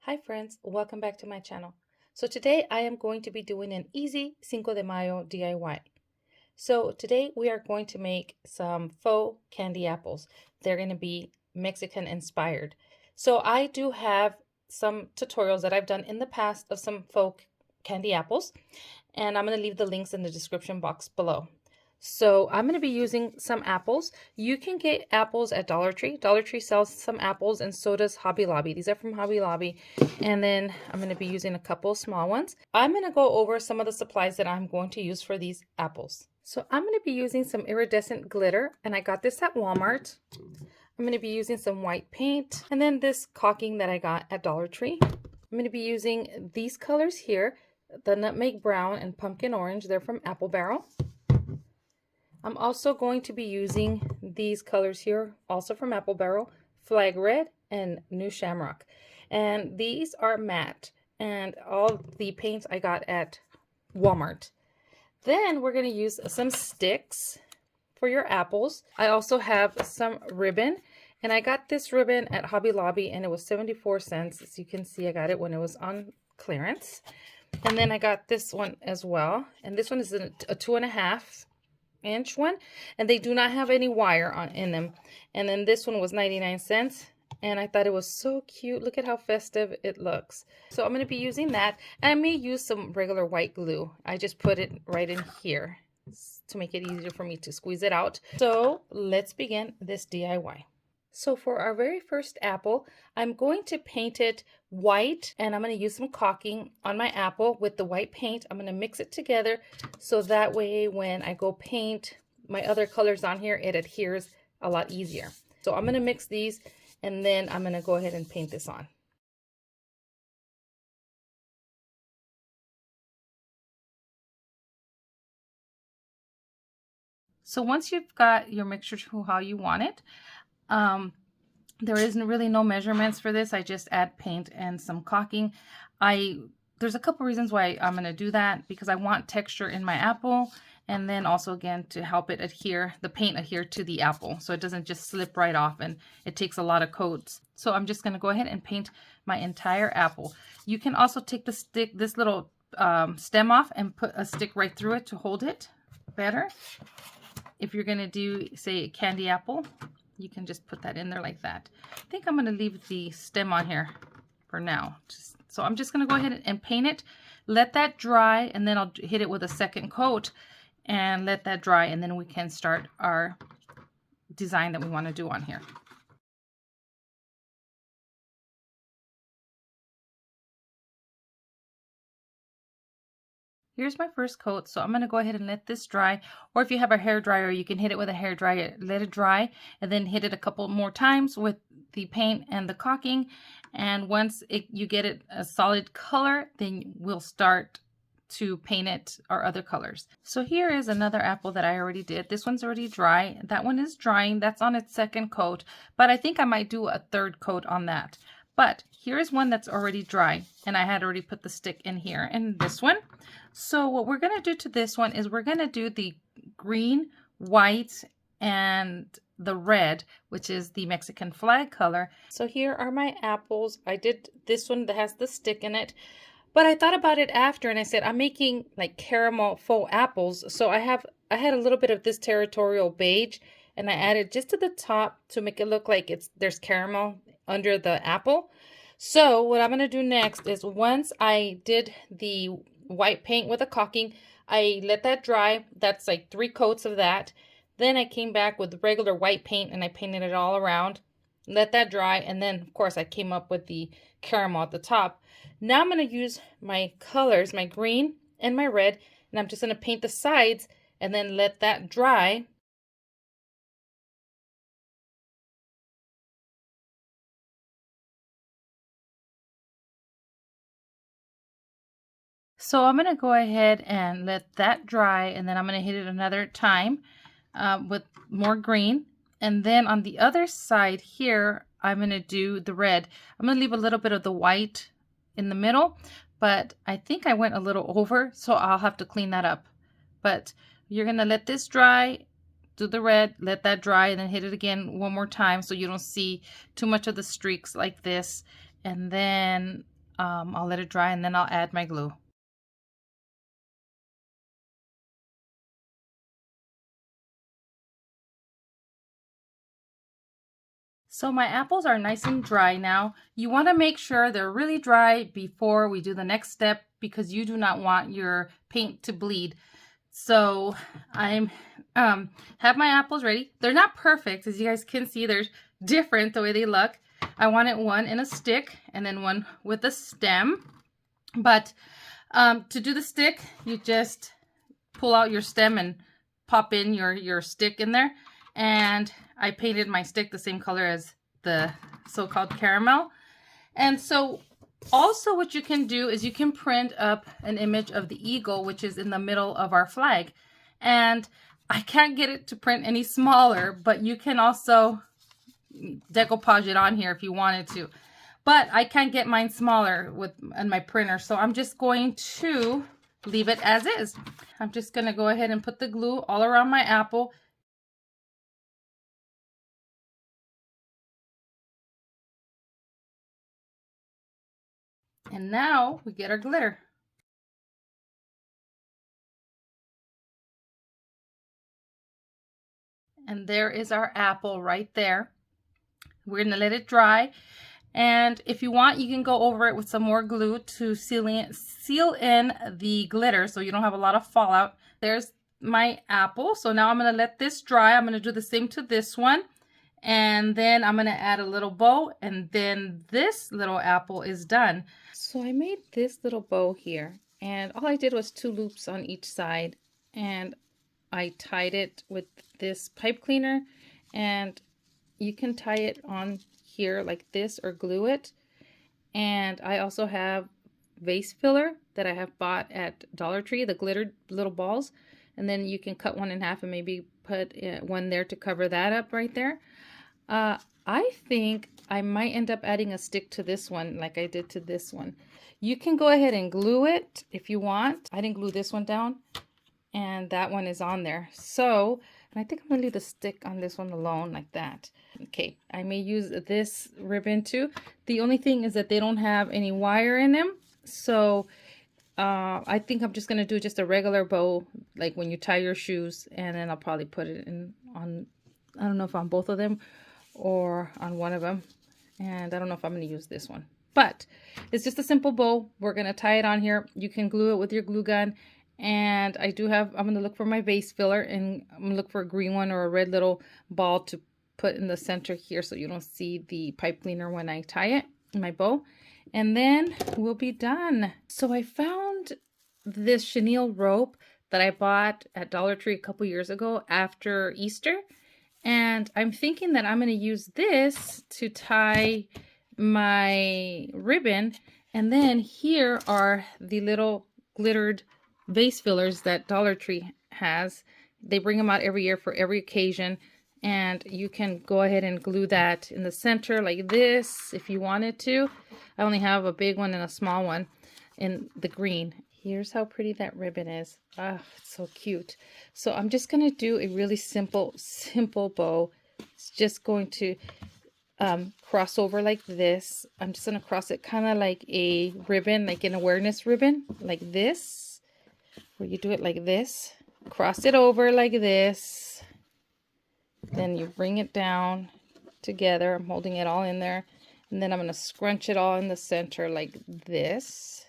Hi friends, welcome back to my channel. So today I am going to be doing an easy Cinco de Mayo DIY. So today we are going to make some faux candy apples. They're going to be Mexican inspired. So I do have some tutorials that I've done in the past of some faux candy apples, and I'm going to leave the links in the description box below. So I'm going to be using some apples. You can get apples at Dollar Tree. Dollar Tree sells some apples, and so does Hobby Lobby. These are from Hobby Lobby. And then I'm going to be using a couple small ones. I'm going to go over some of the supplies that I'm going to use for these apples. So I'm going to be using some iridescent glitter, and I got this at Walmart. I'm going to be using some white paint, and then this caulking that I got at Dollar Tree. I'm going to be using these colors here, the nutmeg brown and pumpkin orange. They're from Apple Barrel. I'm also going to be using these colors here, also from Apple Barrel, Flag Red and New Shamrock. And these are matte, and all the paints I got at Walmart. Then we're going to use some sticks for your apples. I also have some ribbon, and I got this ribbon at Hobby Lobby, and it was 74 cents. As you can see, I got it when it was on clearance. And then I got this one as well, and this one is a 2.5-inch one, and they do not have any wire in them. And then this one was 99 cents, and I thought it was so cute. Look at how festive it looks. So I'm going to be using that, and I may use some regular white glue. I just put it right in here to make it easier for me to squeeze it out. So let's begin this DIY. So for our very first apple, I'm going to paint it white, and I'm going to use some caulking on my apple with the white paint. I'm going to mix it together so that way when I go paint my other colors on here, it adheres a lot easier. So I'm going to mix these, and then I'm going to go ahead and paint this on. So once you've got your mixture to how you want it, there isn't really no measurements for this. I just add paint and some caulking. There's a couple reasons why I'm going to do that, because I want texture in my apple, and then also again to help it adhere, the paint adhere to the apple so it doesn't just slip right off and it takes a lot of coats. So I'm just going to go ahead and paint my entire apple. You can also take the stick, this little stem off, and put a stick right through it to hold it better. If you're going to do, say, a candy apple, you can just put that in there like that. I think I'm going to leave the stem on here for now. So I'm just going to go ahead and paint it, let that dry, and then I'll hit it with a second coat and let that dry, and then we can start our design that we want to do on here. Here's my first coat, so I'm going to go ahead and let this dry, or if you have a hair dryer, you can hit it with a hair dryer, let it dry, and then hit it a couple more times with the paint and the caulking. And once you get it a solid color, then we'll start to paint it our other colors. So here is another apple that I already did. This one's already dry. That one is drying. That's on its second coat, but I think I might do a third coat on that. But here's one that's already dry, and I had already put the stick in here, and this one. So what we're going to do to this one is we're going to do the green, white, and the red, which is the Mexican flag color. So here are my apples. I did this one that has the stick in it, but I thought about it after, and I said I'm making like caramel faux apples. So I had a little bit of this territorial beige, and I added just to the top to make it look like there's caramel under the apple. So what I'm going to do next is, once I did the white paint with the caulking, I let that dry. That's like 3 coats of that. Then I came back with regular white paint and I painted it all around, let that dry, and then of course I came up with the caramel at the top. Now I'm going to use my colors, my green and my red, and I'm just going to paint the sides and then let that dry. So I'm going to go ahead and let that dry, and then I'm going to hit it another time with more green. And then on the other side here, I'm going to do the red. I'm going to leave a little bit of the white in the middle, but I think I went a little over, so I'll have to clean that up. But you're going to let this dry, do the red, let that dry, and then hit it again one more time so you don't see too much of the streaks like this. And then I'll let it dry and then I'll add my glue. So my apples are nice and dry now. You want to make sure they're really dry before we do the next step because you do not want your paint to bleed. So I'm have my apples ready. They're not perfect, as you guys can see. They're different the way they look. I wanted one in a stick and then one with a stem. But to do the stick, you just pull out your stem and pop in your stick in there. And I painted my stick the same color as the so-called caramel. And so also what you can do is you can print up an image of the eagle, which is in the middle of our flag. And I can't get it to print any smaller, but you can also decoupage it on here if you wanted to. But I can't get mine smaller in my printer, so I'm just going to leave it as is. I'm just going to go ahead and put the glue all around my apple. And now we get our glitter. And there is our apple right there. We're going to let it dry. And if you want, you can go over it with some more glue to seal in the glitter so you don't have a lot of fallout. There's my apple. So now I'm going to let this dry. I'm going to do the same to this one. And then I'm going to add a little bow, and then this little apple is done. So I made this little bow here, and all I did was 2 loops on each side, and I tied it with this pipe cleaner, and you can tie it on here like this or glue it. And I also have vase filler that I have bought at Dollar Tree, the glittered little balls, and then you can cut one in half and maybe put one there to cover that up right there. I think I might end up adding a stick to this one like I did to this one. You can go ahead and glue it if you want. I didn't glue this one down, and that one is on there. So, and I think I'm going to leave the stick on this one alone like that. Okay, I may use this ribbon too. The only thing is that they don't have any wire in them. So I think I'm just going to do just a regular bow, like when you tie your shoes, and then I'll probably put it in on, I don't know if on both of them or on one of them. And I don't know if I'm going to use this one. But it's just a simple bow. We're going to tie it on here. You can glue it with your glue gun. And I do have, I'm going to look for my vase filler, and I'm going to look for a green one or a red little ball to put in the center here so you don't see the pipe cleaner when I tie it in my bow. And then we'll be done. So I found this chenille rope that I bought at Dollar Tree a couple years ago after Easter. And I'm thinking that I'm going to use this to tie my ribbon. And then here are the little glittered vase fillers that Dollar Tree has. They bring them out every year for every occasion. And you can go ahead and glue that in the center like this if you wanted to. I only have a big one and a small one in the green. Here's how pretty that ribbon is. Ah, it's so cute. So I'm just going to do a really simple bow. It's just going to cross over like this. I'm just going to cross it kind of like a ribbon, like an awareness ribbon, like this, where you do it like this. Cross it over like this. Then you bring it down together. I'm holding it all in there. And then I'm going to scrunch it all in the center like this.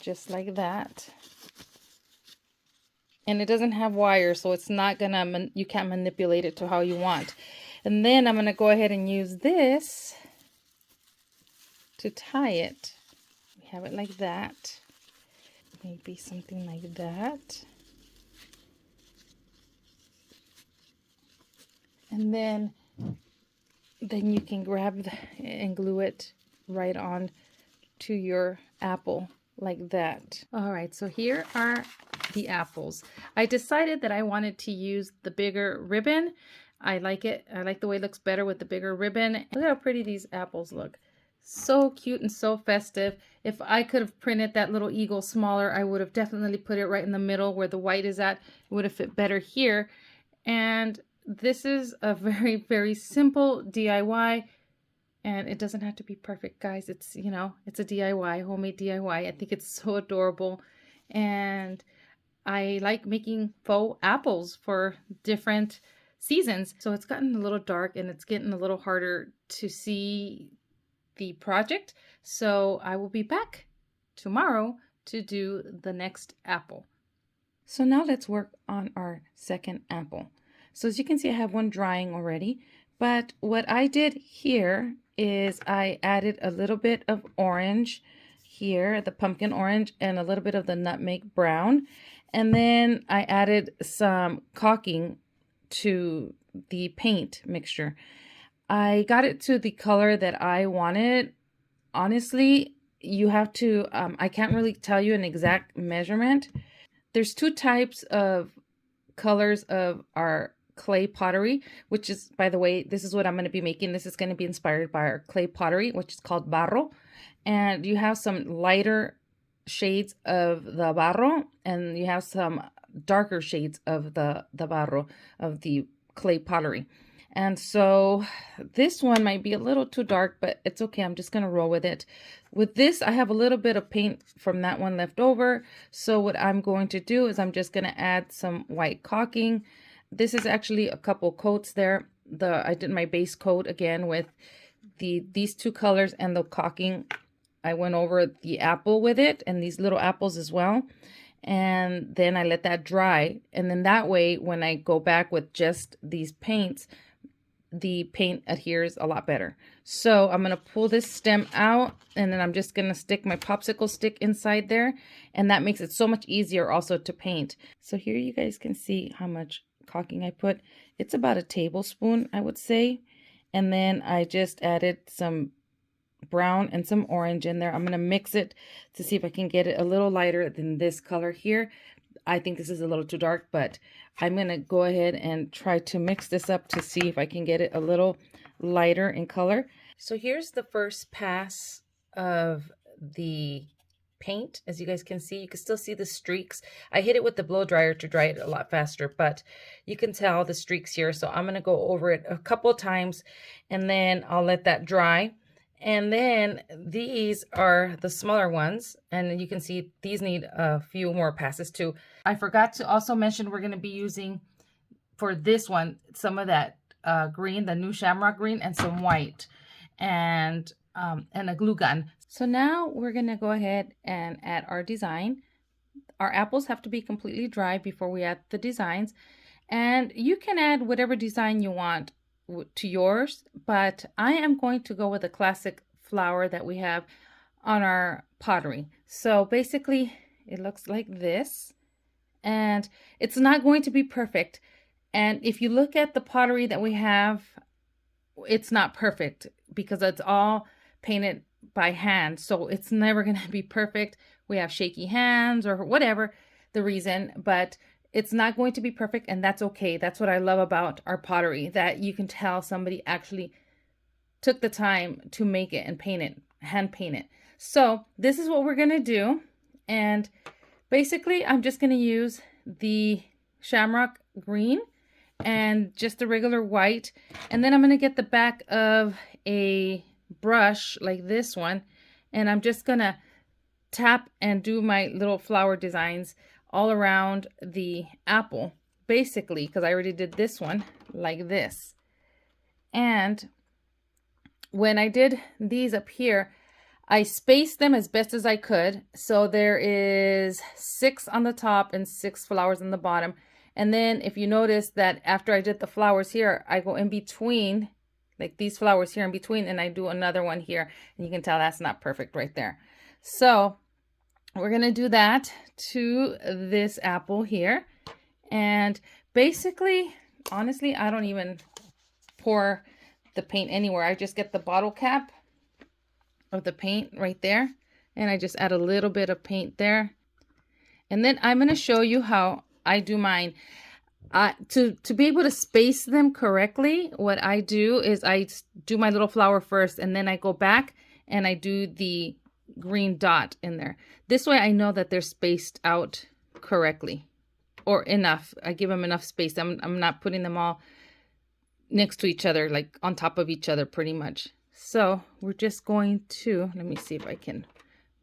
Just like that. And it doesn't have wire, so it's not gonna, you can't manipulate it to how you want. And then I'm gonna go ahead and use this to tie it. We have it like that. Maybe something like that. And then you can grab and glue it right on to your apple like that. All right, so here are the apples. I decided that I wanted to use the bigger ribbon. I like it. I like the way it looks better with the bigger ribbon. Look how pretty these apples look. So cute and so festive. If I could have printed that little eagle smaller, I would have definitely put it right in the middle where the white is at. It would have fit better here. And this is a very, very simple DIY, and it doesn't have to be perfect, guys. It's, you know, it's a DIY, homemade DIY. I think it's so adorable. And I like making faux apples for different seasons. So it's gotten a little dark and it's getting a little harder to see the project. So I will be back tomorrow to do the next apple. So now let's work on our second apple. So as you can see, I have one drying already, but what I did here is I added a little bit of orange here, the pumpkin orange, and a little bit of the nutmeg brown. And then I added some caulking to the paint mixture. I got it to the color that I wanted. Honestly, you have to, I can't really tell you an exact measurement. There's two types of colors of our clay pottery, which is, by the way, this is what I'm going to be making. This is going to be inspired by our clay pottery, which is called barro. And you have some lighter shades of the barro, and you have some darker shades of the barro, of the clay pottery. And so this one might be a little too dark, but it's okay. I'm just going to roll with it. With this, I have a little bit of paint from that one left over. So what I'm going to do is I'm just going to add some white caulking. This is actually a couple coats there. I did my base coat again with these two colors and the caulking. I went over the apple with it and these little apples as well. And then I let that dry. And then that way, when I go back with just these paints, the paint adheres a lot better. So I'm going to pull this stem out, and then I'm just going to stick my popsicle stick inside there, and that makes it so much easier also to paint. So here you guys can see how much caulking I put. It's about a tablespoon, I would say. And then I just added some brown and some orange in there. I'm going to mix it to see if I can get it a little lighter than this color here. I think this is a little too dark, but I'm going to go ahead and try to mix this up to see if I can get it a little lighter in color. So here's the first pass of the paint. As you guys can see, you can still see the streaks. I hit it with the blow dryer to dry it a lot faster, but you can tell the streaks here. So I'm going to go over it a couple of times, and then I'll let that dry. And then these are the smaller ones, and you can see these need a few more passes too. I forgot to also mention we're going to be using for this one some of that green, the new shamrock green, and some white, and a glue gun. So now we're going to go ahead and add our design. Our apples have to be completely dry before we add the designs, and you can add whatever design you want to yours, but I am going to go with a classic flower that we have on our pottery. So basically it looks like this, and it's not going to be perfect. And if you look at the pottery that we have, it's not perfect because it's all painted by hand, so it's never going to be perfect. We have shaky hands or whatever the reason, but it's not going to be perfect, and that's okay. That's what I love about our pottery, that you can tell somebody actually took the time to make it and paint it, hand paint it. So this is what we're going to do. And basically, I'm just going to use the shamrock green and just the regular white. And then I'm going to get the back of a brush like this one, and I'm just going to tap and do my little flower designs all around the apple, basically, because I already did this one like this. And when I did these up here, I spaced them as best as I could. So there is 6 on the top and 6 flowers on the bottom. And then if you notice that after I did the flowers here, I go in between, like these flowers here in between, and I do another one here. And you can tell that's not perfect right there. So we're going to do that to this apple here. And basically, honestly, I don't even pour the paint anywhere. I just get the bottle cap of the paint right there, and I just add a little bit of paint there. And then I'm going to show you how I do mine. To be able to space them correctly, what I do is I do my little flower first, and then I go back and I do the green dot in there. This way I know that they're spaced out correctly, or enough. I give them enough space. I'm not putting them all next to each other, like on top of each other pretty much. So we're just going to, let me see if I can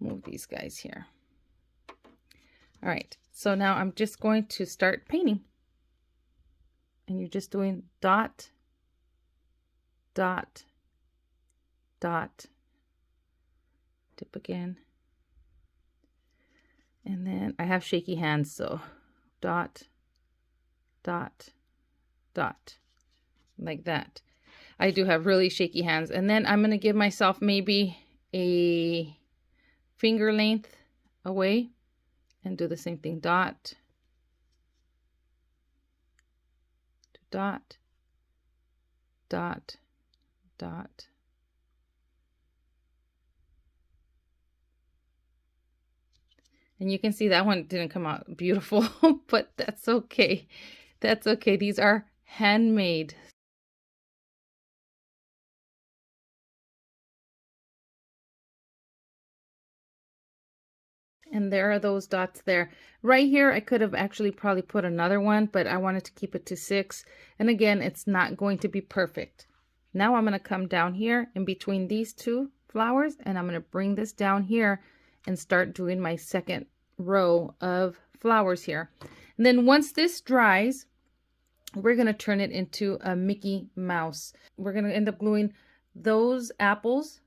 move these guys here. All right, so now I'm just going to start painting. And you're just doing dot, dot, dot, dip again. And then I have shaky hands, so dot, dot, dot, like that. I do have really shaky hands. And then I'm going to give myself maybe a finger length away and do the same thing. Dot, dot, dot, dot. And you can see that one didn't come out beautiful, but that's okay. That's okay. These are handmade. And there are those dots there. Right here, I could have actually probably put another one, but I wanted to keep it to 6. And again, it's not going to be perfect. Now I'm going to come down here in between these two flowers, and I'm going to bring this down here and start doing my second row of flowers here. And then once this dries, we're going to turn it into a Mickey Mouse. We're going to end up gluing those apples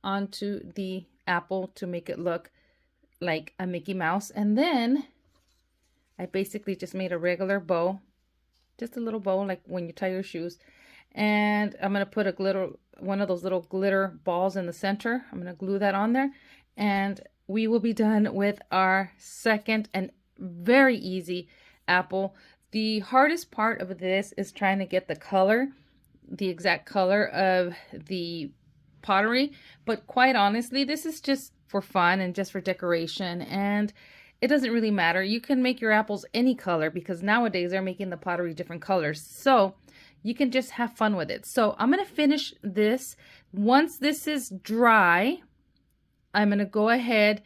onto the apple to make it look like a Mickey Mouse. And then I basically just made a regular bow, just a little bow like when you tie your shoes. And I'm going to put one of those little glitter balls in the center. I'm going to glue that on there, and we will be done with our second and very easy apple. The hardest part of this is trying to get the color, the exact color of the pottery, but quite honestly, this is just for fun and just for decoration, and it doesn't really matter. You can make your apples any color because nowadays they're making the pottery different colors, so you can just have fun with it. So I'm going to finish this. Once this is dry, I'm going to go ahead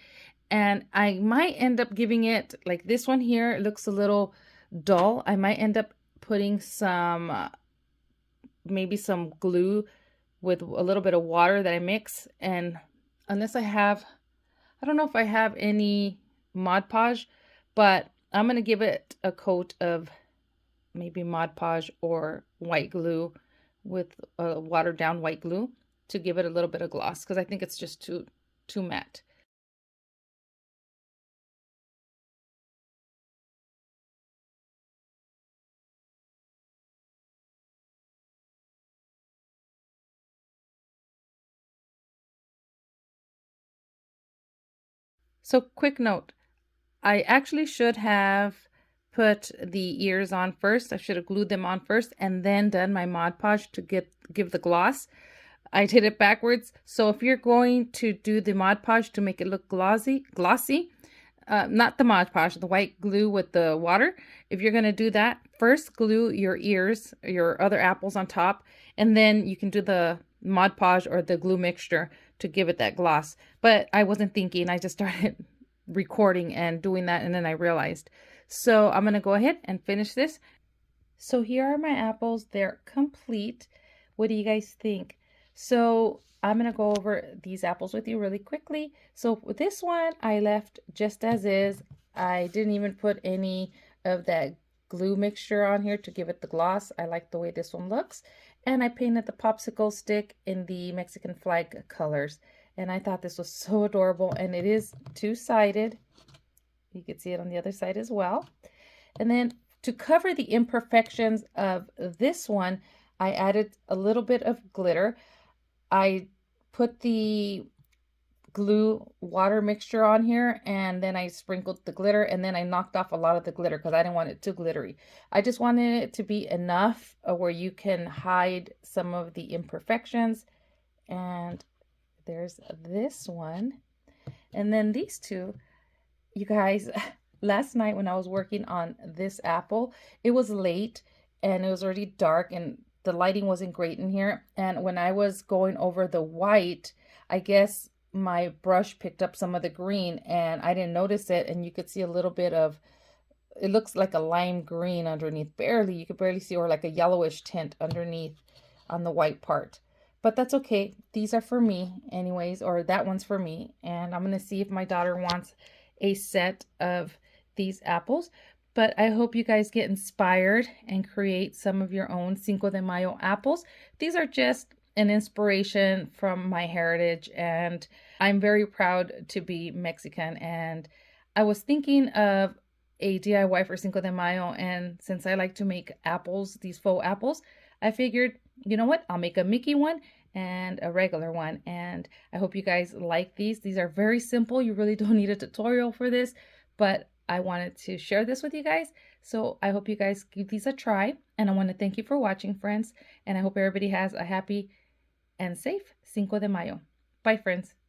and I might end up giving it, like this one here, it looks a little dull. I might end up putting some maybe some glue with a little bit of water that I mix, and unless I don't know if I have any Mod Podge, but I'm going to give it a coat of maybe Mod Podge or white glue with watered down white glue to give it a little bit of gloss, because I think it's just too matte. So quick note, I actually should have put the ears on first. I should have glued them on first and then done my Mod Podge to give the gloss. I did it backwards. So if you're going to do the Mod Podge to make it look glossy, not the Mod Podge, the white glue with the water. If you're going to do that, first glue your ears, your other apples on top, and then you can do the Mod Podge or the glue mixture to give it that gloss. But I wasn't thinking. I just started recording and doing that, and then I realized. So I'm going to go ahead and finish this. So here are my apples. They're complete. What do you guys think? So I'm going to go over these apples with you really quickly. So with this one, I left just as is. I didn't even put any of that glue mixture on here to give it the gloss. I like the way this one looks. And I painted the popsicle stick in the Mexican flag colors. And I thought this was so adorable. And it is two-sided. You can see it on the other side as well. And then to cover the imperfections of this one, I added a little bit of glitter. I put the glue water mixture on here, and then I sprinkled the glitter, and then I knocked off a lot of the glitter because I didn't want it too glittery. I just wanted it to be enough where you can hide some of the imperfections. And there's this one. And then these two, you guys, last night when I was working on this apple, it was late and it was already dark and the lighting wasn't great in here. And when I was going over the white, I guess my brush picked up some of the green and I didn't notice it. And you could see a little bit of it looks like a lime green underneath. Barely, you could barely see, or like a yellowish tint underneath on the white part. But that's okay. These are for me anyways, or that one's for me. And I'm going to see if my daughter wants a set of these apples. But I hope you guys get inspired and create some of your own Cinco de Mayo apples. These are just an inspiration from my heritage, and I'm very proud to be Mexican. And I was thinking of a DIY for Cinco de Mayo, and since I like to make apples, these faux apples, I figured, you know what, I'll make a Mickey one and a regular one. And I hope you guys like these. These are very simple. You really don't need a tutorial for this, but I wanted to share this with you guys. So I hope you guys give these a try. And I want to thank you for watching, friends. And I hope everybody has a happy and safe Cinco de Mayo. Bye, friends.